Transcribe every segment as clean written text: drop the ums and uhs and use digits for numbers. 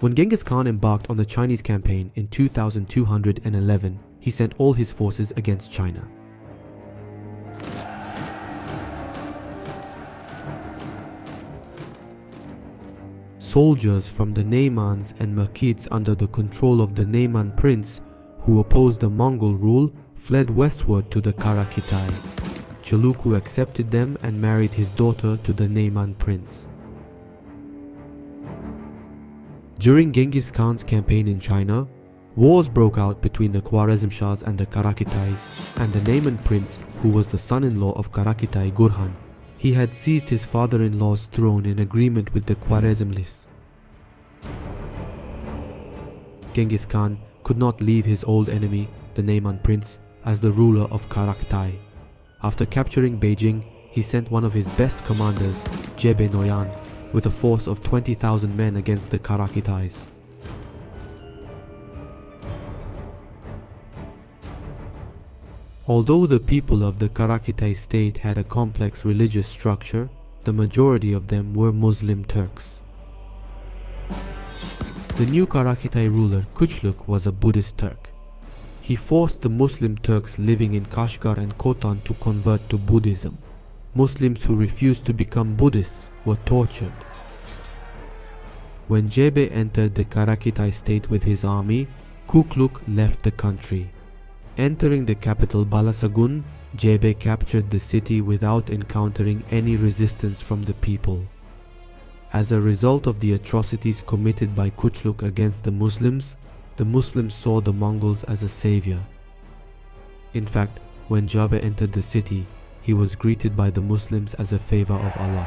When Genghis Khan embarked on the Chinese campaign in 2211, he sent all his forces against China. Soldiers from the Naimans and Makids under the control of the Naiman prince, who opposed the Mongol rule, fled westward to the Qara Khitai. Jalaluddin accepted them and married his daughter to the Naiman prince. During Genghis Khan's campaign in China, wars broke out between the Khwarezm Shahs and the Qara Khitais and the Naiman prince, who was the son-in-law of Qara Khitai Gurhan. He had seized his father-in-law's throne in agreement with the Khwarezmlis. Genghis Khan could not leave his old enemy, the Naiman prince, as the ruler of Qara Khitai. After capturing Beijing, he sent one of his best commanders, Jebe Noyan, with a force of 20,000 men against the Qara Khitais. Although the people of the Qara Khitai state had a complex religious structure, the majority of them were Muslim Turks. The new Qara Khitai ruler Kuchluk was a Buddhist Turk. He forced the Muslim Turks living in Kashgar and Khotan to convert to Buddhism. Muslims who refused to become Buddhists were tortured. When Jebe entered the Qara Khitai state with his army, Kuchluk left the country. Entering the capital Balasagun, Jebe captured the city without encountering any resistance from the people. As a result of the atrocities committed by Kuchluk against the Muslims saw the Mongols as a savior. In fact, when Jebe entered the city, he was greeted by the Muslims as a favor of Allah.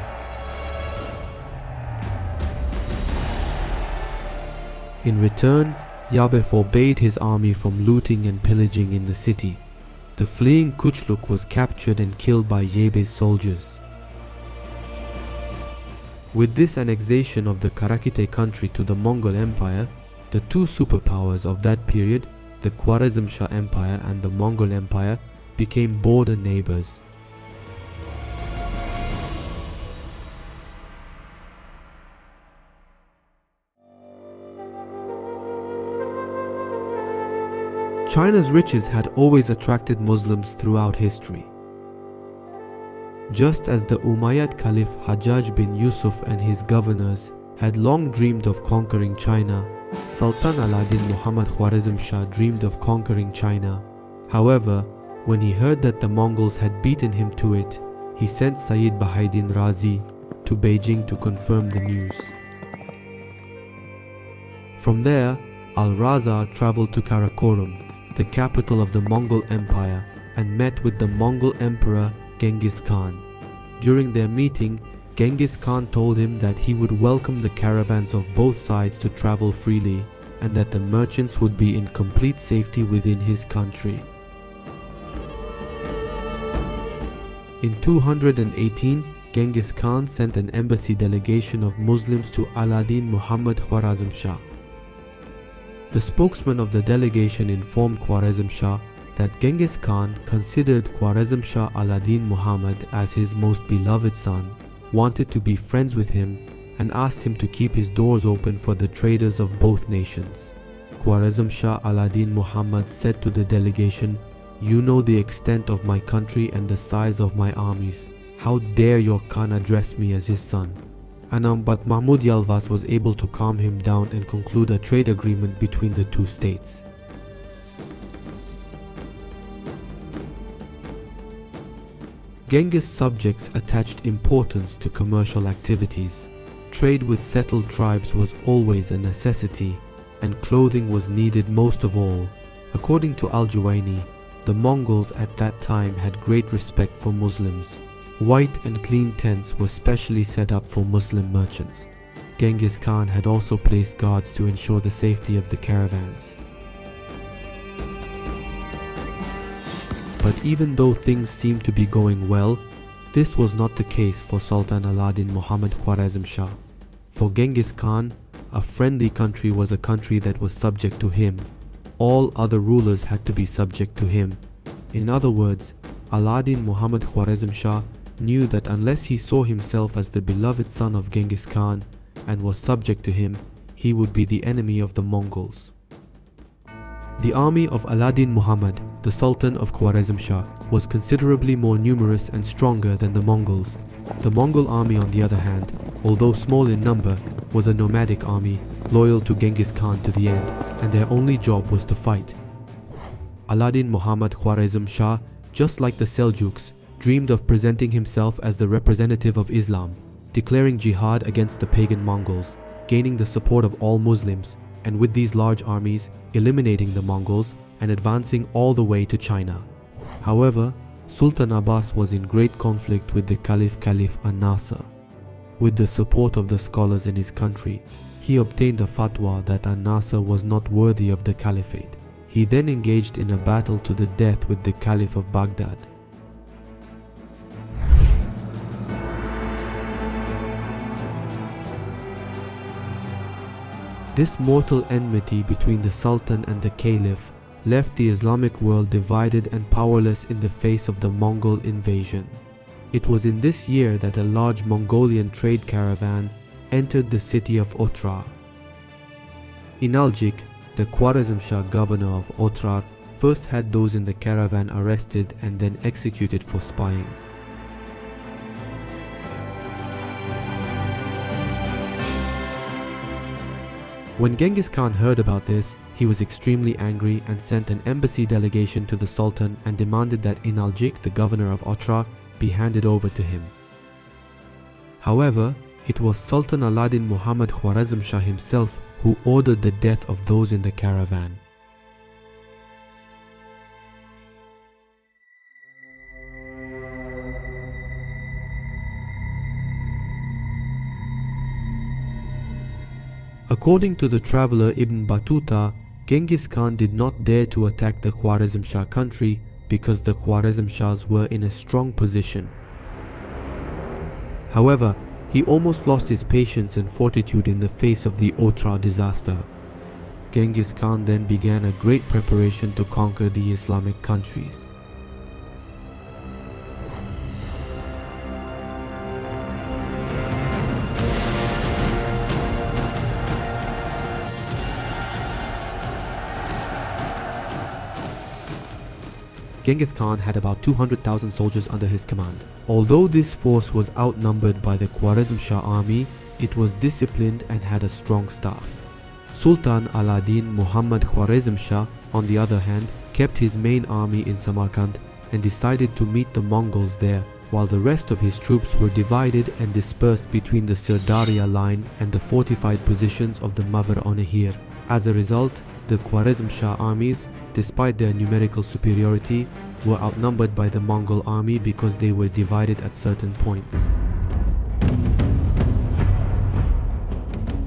In return, Jebe forbade his army from looting and pillaging in the city. The fleeing Kuchluk was captured and killed by Jebe's soldiers. With this annexation of the Qara Khitai country to the Mongol Empire, the two superpowers of that period, the Khwarezm Shah Empire and the Mongol Empire, became border neighbors. China's riches had always attracted Muslims throughout history. Just as the Umayyad Caliph Hajjaj bin Yusuf and his governors had long dreamed of conquering China, Sultan Alauddin Muhammad Khwarezm Shah dreamed of conquering China. However, when he heard that the Mongols had beaten him to it, he sent Sayyid Bahaiddin Razi to Beijing to confirm the news. From there, Al-Raza traveled to Karakorum, the capital of the Mongol Empire, and met with the Mongol Emperor Genghis Khan. During their meeting, Genghis Khan told him that he would welcome the caravans of both sides to travel freely and that the merchants would be in complete safety within his country. In 218, Genghis Khan sent an embassy delegation of Muslims to Alauddin Muhammad Khwarazm Shah. The spokesman of the delegation informed Khwarezm Shah that Genghis Khan considered Khwarezm Shah Alauddin Muhammad as his most beloved son, wanted to be friends with him, and asked him to keep his doors open for the traders of both nations. Khwarezm Shah Alauddin Muhammad said to the delegation, "You know the extent of my country and the size of my armies. How dare your Khan address me as his son?" But Mahmud Yalvas was able to calm him down and conclude a trade agreement between the two states. Genghis' subjects attached importance to commercial activities. Trade with settled tribes was always a necessity, and clothing was needed most of all. According to Al-Juwayni, the Mongols at that time had great respect for Muslims. White and clean tents were specially set up for Muslim merchants. Genghis Khan had also placed guards to ensure the safety of the caravans. But even though things seemed to be going well, this was not the case for Sultan Alauddin Muhammad Khwarezm Shah. For Genghis Khan, a friendly country was a country that was subject to him. All other rulers had to be subject to him. In other words, Alauddin Muhammad Khwarezm Shah knew that unless he saw himself as the beloved son of Genghis Khan and was subject to him, he would be the enemy of the Mongols. The army of Alauddin Muhammad, the Sultan of Khwarezm Shah, was considerably more numerous and stronger than the Mongols. The Mongol army, on the other hand, although small in number, was a nomadic army, loyal to Genghis Khan to the end, and their only job was to fight. Alauddin Muhammad Khwarezm Shah, just like the Seljuks, dreamed of presenting himself as the representative of Islam, declaring jihad against the pagan Mongols, gaining the support of all Muslims, and with these large armies, eliminating the Mongols and advancing all the way to China. However, Sultan Abbas was in great conflict with the Caliph An-Nasir. With the support of the scholars in his country, he obtained a fatwa that An-Nasir was not worthy of the caliphate. He then engaged in a battle to the death with the Caliph of Baghdad. This mortal enmity between the Sultan and the Caliph left the Islamic world divided and powerless in the face of the Mongol invasion. It was in this year that a large Mongolian trade caravan entered the city of Otrar. Inaljik, the Khwarezm Shah governor of Otrar, first had those in the caravan arrested and then executed for spying. When Genghis Khan heard about this, he was extremely angry and sent an embassy delegation to the Sultan and demanded that Inaljik, the governor of Otrar, be handed over to him. However, it was Sultan Alauddin Muhammad Khwarezm Shah himself who ordered the death of those in the caravan. According to the traveler Ibn Battuta, Genghis Khan did not dare to attack the Khwarezm Shah country because the Khwarezm Shahs were in a strong position. However, he almost lost his patience and fortitude in the face of the Otrar disaster. Genghis Khan then began a great preparation to conquer the Islamic countries. Genghis Khan had about 200,000 soldiers under his command. Although this force was outnumbered by the Khwarezm Shah army, it was disciplined and had a strong staff. Sultan Alauddin Muhammad Khwarezm Shah, on the other hand, kept his main army in Samarkand and decided to meet the Mongols there, while the rest of his troops were divided and dispersed between the Sirdaria line and the fortified positions of the Mawar-o-Nahir. As a result, the Khwarezm Shah armies, despite their numerical superiority, were outnumbered by the Mongol army because they were divided at certain points.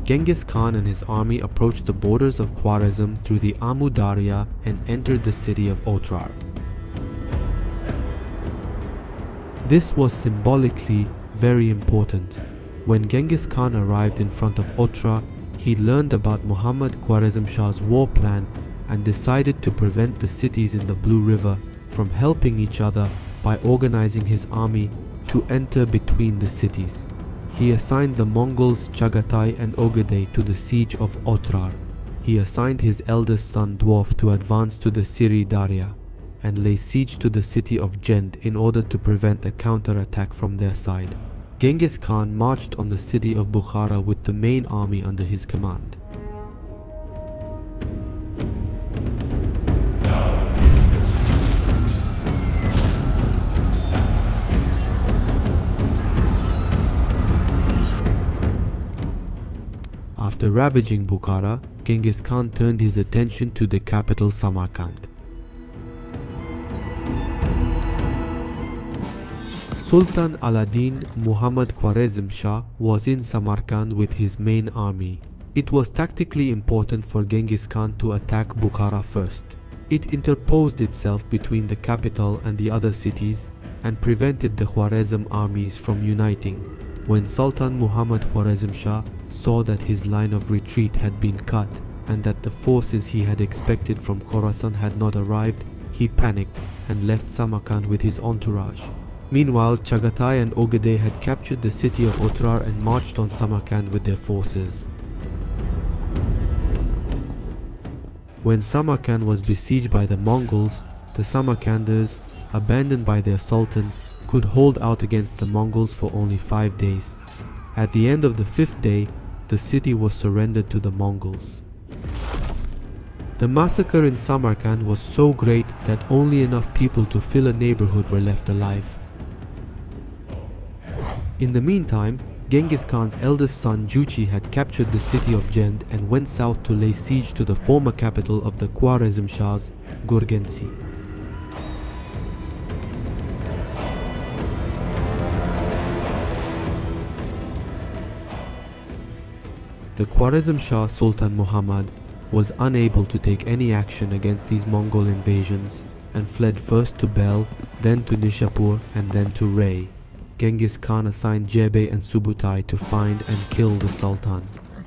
Genghis Khan and his army approached the borders of Khwarezm through the Amu Darya and entered the city of Otrar. This was symbolically very important. When Genghis Khan arrived in front of Otrar, he learned about Muhammad Khwarezm Shah's war plan and decided to prevent the cities in the Blue River from helping each other by organizing his army to enter between the cities. He assigned the Mongols Chagatai and Ogadai to the siege of Otrar. He assigned his eldest son Dwarf to advance to the Siri Darya and lay siege to the city of Jend in order to prevent a counterattack from their side. Genghis Khan marched on the city of Bukhara with the main army under his command. After ravaging Bukhara, Genghis Khan turned his attention to the capital Samarkand. Sultan Alauddin Muhammad Khwarezm Shah was in Samarkand with his main army. It was tactically important for Genghis Khan to attack Bukhara first. It interposed itself between the capital and the other cities and prevented the Khwarezm armies from uniting. When Sultan Muhammad Khwarezm Shah saw that his line of retreat had been cut and that the forces he had expected from Khorasan had not arrived, he panicked and left Samarkand with his entourage. Meanwhile, Chagatai and Ogadai had captured the city of Otrar and marched on Samarkand with their forces. When Samarkand was besieged by the Mongols, the Samarkanders, abandoned by their sultan, could hold out against the Mongols for only 5 days. At the end of the 5th day, the city was surrendered to the Mongols. The massacre in Samarkand was so great that only enough people to fill a neighborhood were left alive. In the meantime, Genghis Khan's eldest son Juchi had captured the city of Jend and went south to lay siege to the former capital of the Khwarezm Shahs, Gurgensi. The Khwarezm Shah Sultan Muhammad was unable to take any action against these Mongol invasions and fled first to Bel, then to Nishapur and then to Ray. Genghis Khan assigned Jebe and Subutai to find and kill the Sultan.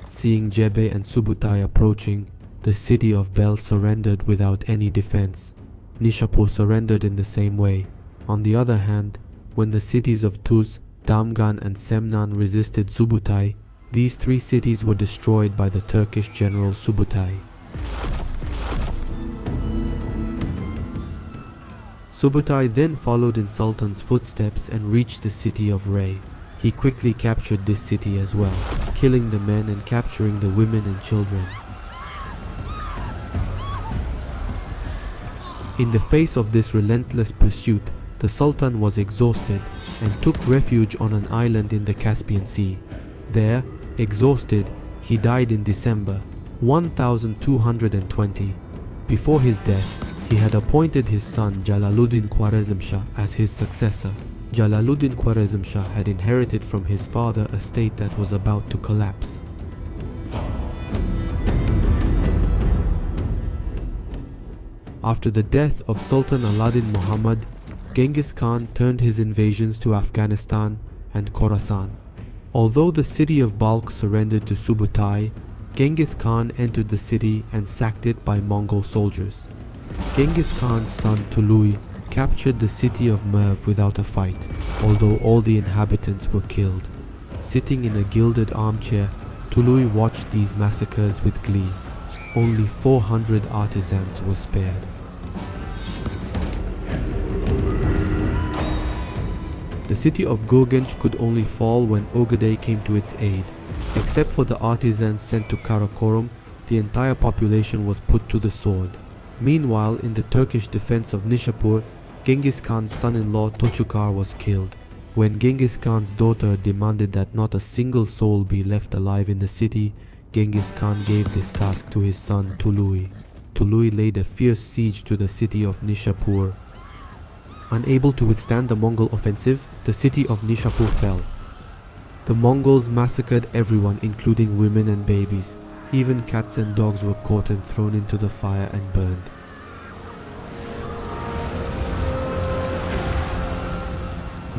Seeing Jebe and Subutai approaching, the city of Bel surrendered without any defense. Nishapur surrendered in the same way. On the other hand, when the cities of Tuz, Damgan and Semnan resisted Subutai, these 3 cities were destroyed by the Turkish general Subutai. Subutai then followed in Sultan's footsteps and reached the city of Ray. He quickly captured this city as well, killing the men and capturing the women and children. In the face of this relentless pursuit, the Sultan was exhausted and took refuge on an island in the Caspian Sea. There, exhausted, he died in December 1220. Before his death, he had appointed his son Jalaluddin Khwarezm Shah as his successor. Jalaluddin Khwarezm Shah had inherited from his father a state that was about to collapse. After the death of Sultan Alauddin Muhammad, Genghis Khan turned his invasions to Afghanistan and Khorasan. Although the city of Balkh surrendered to Subutai, Genghis Khan entered the city and sacked it by Mongol soldiers. Genghis Khan's son Tului captured the city of Merv without a fight, although all the inhabitants were killed. Sitting in a gilded armchair, Tului watched these massacres with glee. Only 400 artisans were spared. The city of Gurgench could only fall when Ogadei came to its aid. Except for the artisans sent to Karakorum, the entire population was put to the sword. Meanwhile, in the Turkish defense of Nishapur, Genghis Khan's son-in-law Tochukar was killed. When Genghis Khan's daughter demanded that not a single soul be left alive in the city, Genghis Khan gave this task to his son Tului. Tului laid a fierce siege to the city of Nishapur. Unable to withstand the Mongol offensive, the city of Nishapur fell. The Mongols massacred everyone, including women and babies. Even cats and dogs were caught and thrown into the fire and burned.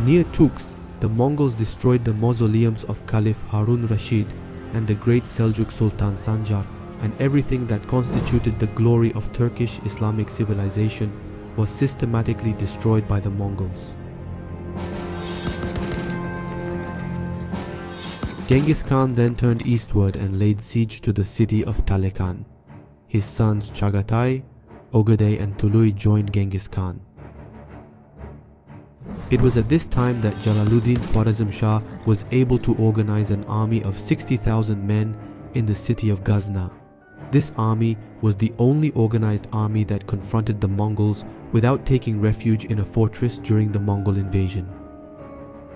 Near Tux, the Mongols destroyed the mausoleums of Caliph Harun Rashid and the great Seljuk Sultan Sanjar, and everything that constituted the glory of Turkish Islamic civilization was systematically destroyed by the Mongols. Genghis Khan then turned eastward and laid siege to the city of Talekan. His sons Chagatai, Ogadei and Tului joined Genghis Khan. It was at this time that Jalaluddin Khwarezm Shah was able to organize an army of 60,000 men in the city of Ghazna. This army was the only organized army that confronted the Mongols without taking refuge in a fortress during the Mongol invasion.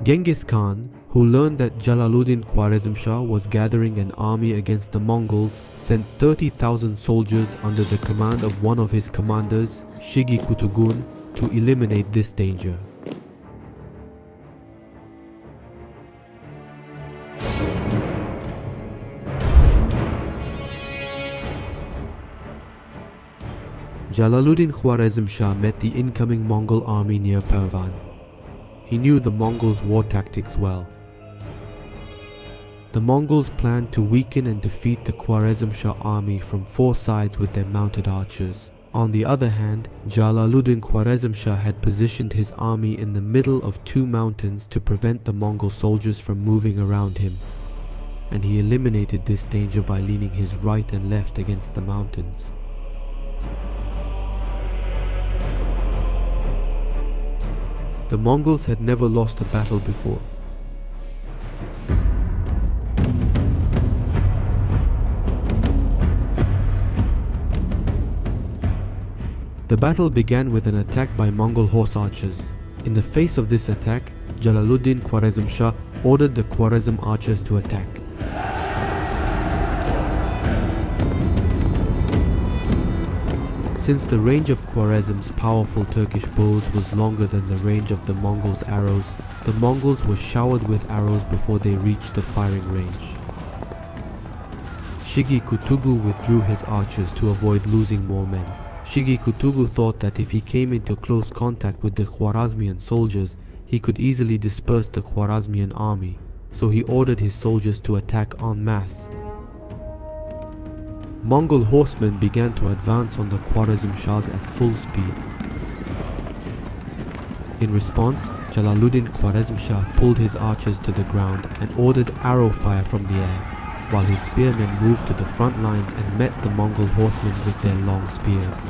Genghis Khan, who learned that Jalaluddin Khwarezm Shah was gathering an army against the Mongols, sent 30,000 soldiers under the command of one of his commanders, Shigi Kutugun, to eliminate this danger. Jalaluddin Khwarezm Shah met the incoming Mongol army near Parwan. He knew the Mongols' war tactics well. The Mongols planned to weaken and defeat the Khwarezm Shah army from 4 sides with their mounted archers. On the other hand, Jalaluddin Khwarezm Shah had positioned his army in the middle of 2 mountains to prevent the Mongol soldiers from moving around him, and he eliminated this danger by leaning his right and left against the mountains. The Mongols had never lost a battle before. The battle began with an attack by Mongol horse archers. In the face of this attack, Jalaluddin Khwarezm Shah ordered the Khwarezm archers to attack. Since the range of Khwarezm's powerful Turkish bows was longer than the range of the Mongols' arrows, the Mongols were showered with arrows before they reached the firing range. Shigi Kutugu withdrew his archers to avoid losing more men. Shigi Kutugu thought that if he came into close contact with the Khwarazmian soldiers, he could easily disperse the Khwarazmian army, so he ordered his soldiers to attack en masse. Mongol horsemen began to advance on the Khwarezm Shahs at full speed. In response, Jalaluddin Khwarezm Shah pulled his archers to the ground and ordered arrow fire from the air, while his spearmen moved to the front lines and met the Mongol horsemen with their long spears.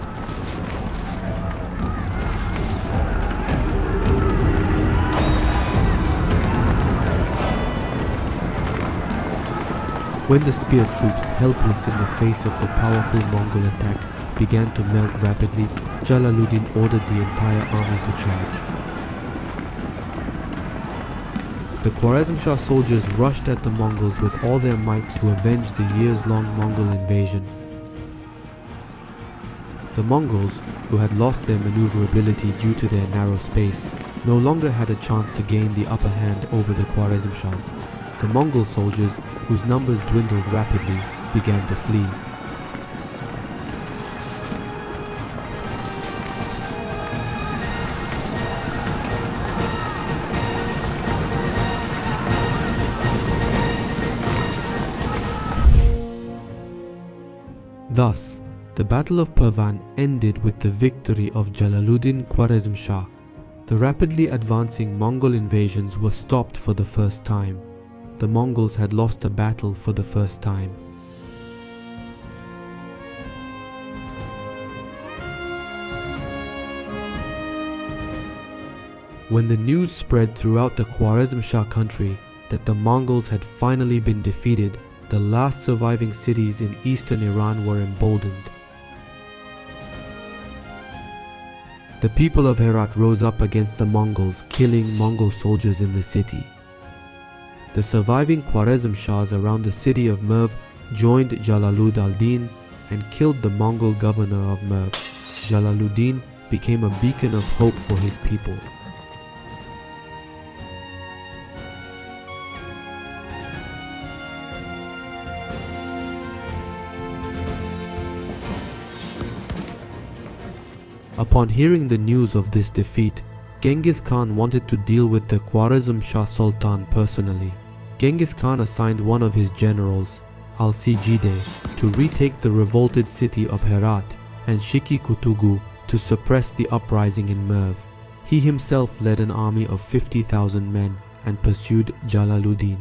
When the spear troops, helpless in the face of the powerful Mongol attack, began to melt rapidly, Jalaluddin ordered the entire army to charge. The Khwarezm Shah soldiers rushed at the Mongols with all their might to avenge the years-long Mongol invasion. The Mongols, who had lost their maneuverability due to their narrow space, no longer had a chance to gain the upper hand over the Khwarezm Shahs. The Mongol soldiers, whose numbers dwindled rapidly, began to flee. Thus, the Battle of Parwan ended with the victory of Jalaluddin Khwarezm Shah. The rapidly advancing Mongol invasions were stopped for the first time. The Mongols had lost a battle for the first time. When the news spread throughout the Khwarezm Shah country that the Mongols had finally been defeated, the last surviving cities in eastern Iran were emboldened. The people of Herat rose up against the Mongols, killing Mongol soldiers in the city. The surviving Khwarezm Shahs around the city of Merv joined Jalaluddin and killed the Mongol governor of Merv. Jalaluddin became a beacon of hope for his people. Upon hearing the news of this defeat, Genghis Khan wanted to deal with the Khwarezm Shah Sultan personally. Genghis Khan assigned one of his generals, Al-Sijide, to retake the revolted city of Herat and Shiki Kutugu to suppress the uprising in Merv. He himself led an army of 50,000 men and pursued Jalaluddin.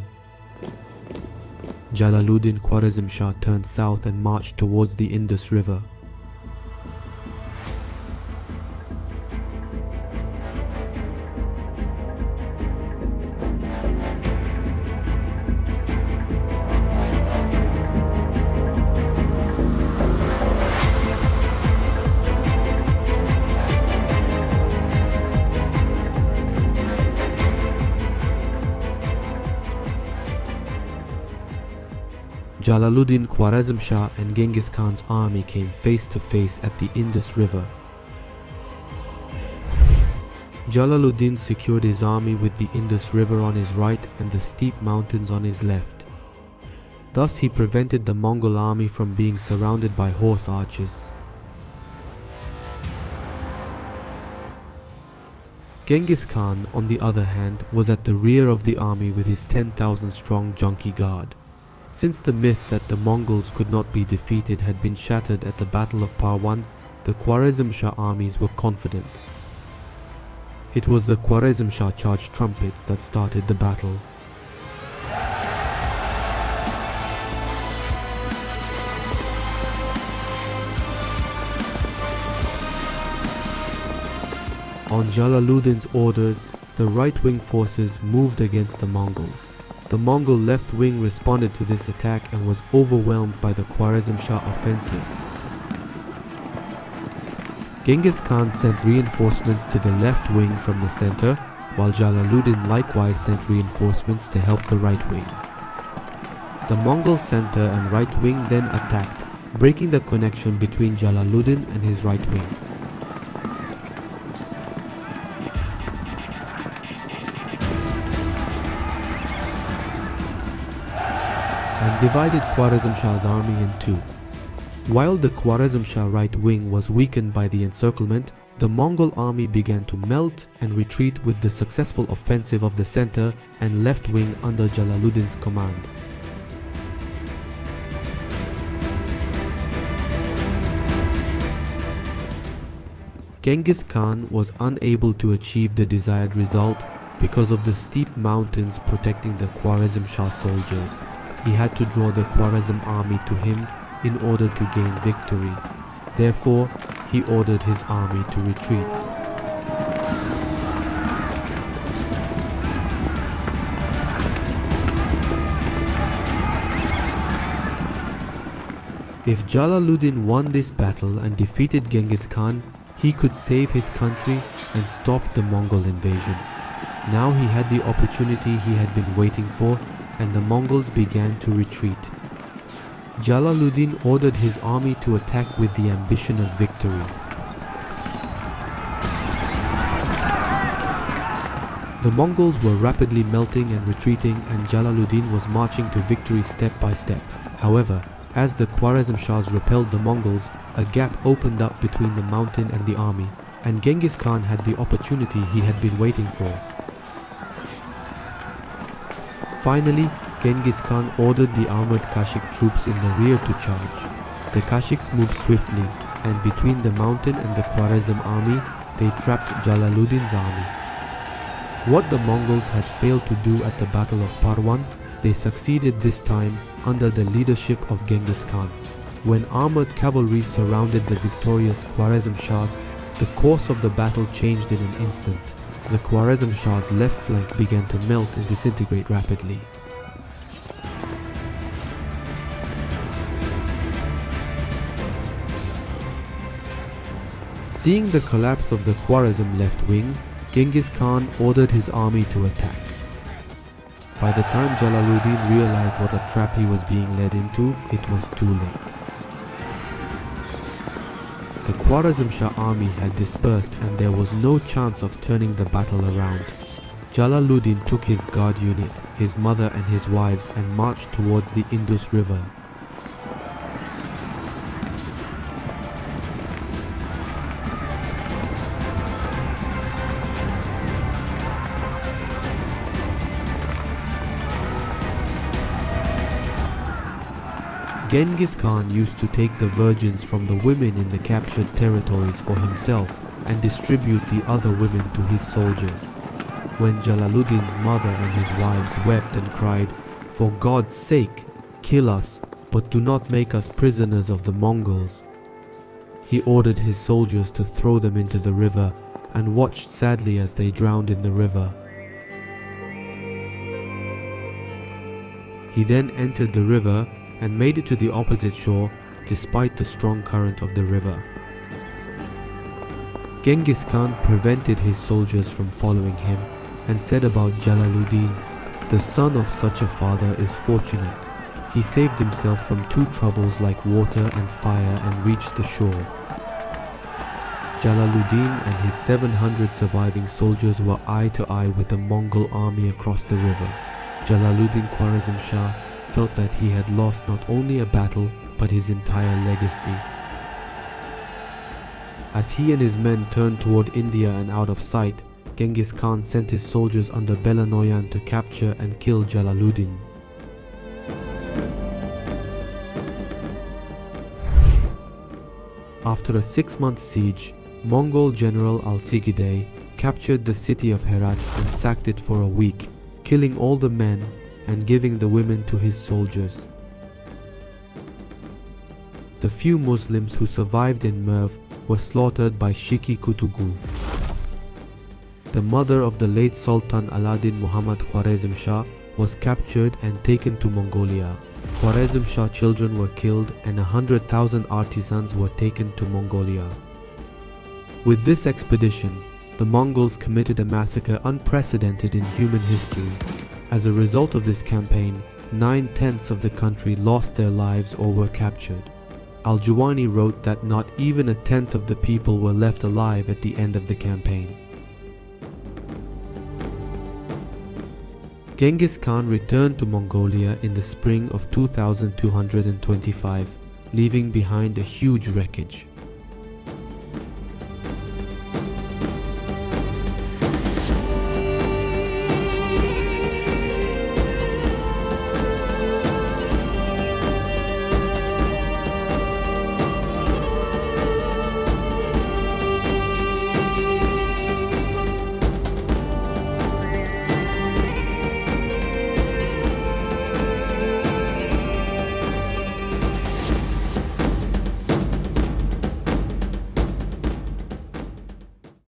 Jalaluddin Khwarezm Shah turned south and marched towards the Indus River. Jalaluddin Khwarezm Shah and Genghis Khan's army came face to face at the Indus River. Jalaluddin secured his army with the Indus River on his right and the steep mountains on his left. Thus he prevented the Mongol army from being surrounded by horse archers. Genghis Khan, on the other hand, was at the rear of the army with his 10,000 strong junkie guard. Since the myth that the Mongols could not be defeated had been shattered at the Battle of Parwan, the Khwarezm Shah armies were confident. It was the Khwarezm Shah charged trumpets that started the battle. On Jalaluddin's orders, the right-wing forces moved against the Mongols. The Mongol left wing responded to this attack and was overwhelmed by the Khwarezm Shah offensive. Genghis Khan sent reinforcements to the left wing from the center, while Jalaluddin likewise sent reinforcements to help the right wing. The Mongol center and right wing then attacked, breaking the connection between Jalaluddin and his right wing. And divided Khwarezm Shah's army in two. While the Khwarezm Shah right wing was weakened by the encirclement, the Mongol army began to melt and retreat with the successful offensive of the center and left wing under Jalaluddin's command. Genghis Khan was unable to achieve the desired result because of the steep mountains protecting the Khwarezm Shah soldiers. He had to draw the Khwarezm army to him in order to gain victory. Therefore, he ordered his army to retreat. If Jalaluddin won this battle and defeated Genghis Khan, he could save his country and stop the Mongol invasion. Now he had the opportunity he had been waiting for, and the Mongols began to retreat. Jalaluddin ordered his army to attack with the ambition of victory. The Mongols were rapidly melting and retreating, and Jalaluddin was marching to victory step by step. However, as the Khwarezm Shahs repelled the Mongols, a gap opened up between the mountain and the army, and Genghis Khan had the opportunity he had been waiting for. Finally, Genghis Khan ordered the armored Kashik troops in the rear to charge. The Kashiks moved swiftly, and between the mountain and the Khwarezm army, they trapped Jalaluddin's army. What the Mongols had failed to do at the Battle of Parwan, they succeeded this time under the leadership of Genghis Khan. When armored cavalry surrounded the victorious Khwarezm Shahs, the course of the battle changed in an instant. The Khwarezm Shah's left flank began to melt and disintegrate rapidly. Seeing the collapse of the Khwarezm left wing, Genghis Khan ordered his army to attack. By the time Jalaluddin realized what a trap he was being led into, it was too late. The Khwarezm Shah army had dispersed and there was no chance of turning the battle around. Jalaluddin took his guard unit, his mother and his wives and marched towards the Indus river. Genghis Khan used to take the virgins from the women in the captured territories for himself and distribute the other women to his soldiers. When Jalaluddin's mother and his wives wept and cried, "For God's sake, kill us, but do not make us prisoners of the Mongols," he ordered his soldiers to throw them into the river and watched sadly as they drowned in the river. He then entered the river and made it to the opposite shore despite the strong current of the river. Genghis Khan prevented his soldiers from following him and said about Jalaluddin, "The son of such a father is fortunate. He saved himself from two troubles like water and fire and reached the shore." Jalaluddin and his 700 surviving soldiers were eye to eye with the Mongol army across the river. Jalaluddin Khwarezm Shah felt that he had lost not only a battle but his entire legacy. As he and his men turned toward India and out of sight, Genghis Khan sent his soldiers under Belanoyan to capture and kill Jalaluddin. After a 6-month siege, Mongol General Altigidei captured the city of Herat and sacked it for a week, killing all the men and giving the women to his soldiers. The few Muslims who survived in Merv were slaughtered by Shiki Kutugu. the mother of the late Sultan Alauddin Muhammad Khwarezm Shah, was captured and taken to Mongolia. Khwarezm Shah children were killed and 100,000 artisans were taken to Mongolia. With this expedition, the Mongols committed a massacre unprecedented in human history. As a result of this campaign, 9/10 of the country lost their lives or were captured. Al-Juwani wrote that not even a tenth of the people were left alive at the end of the campaign. Genghis Khan returned to Mongolia in the spring of 2225, leaving behind a huge wreckage.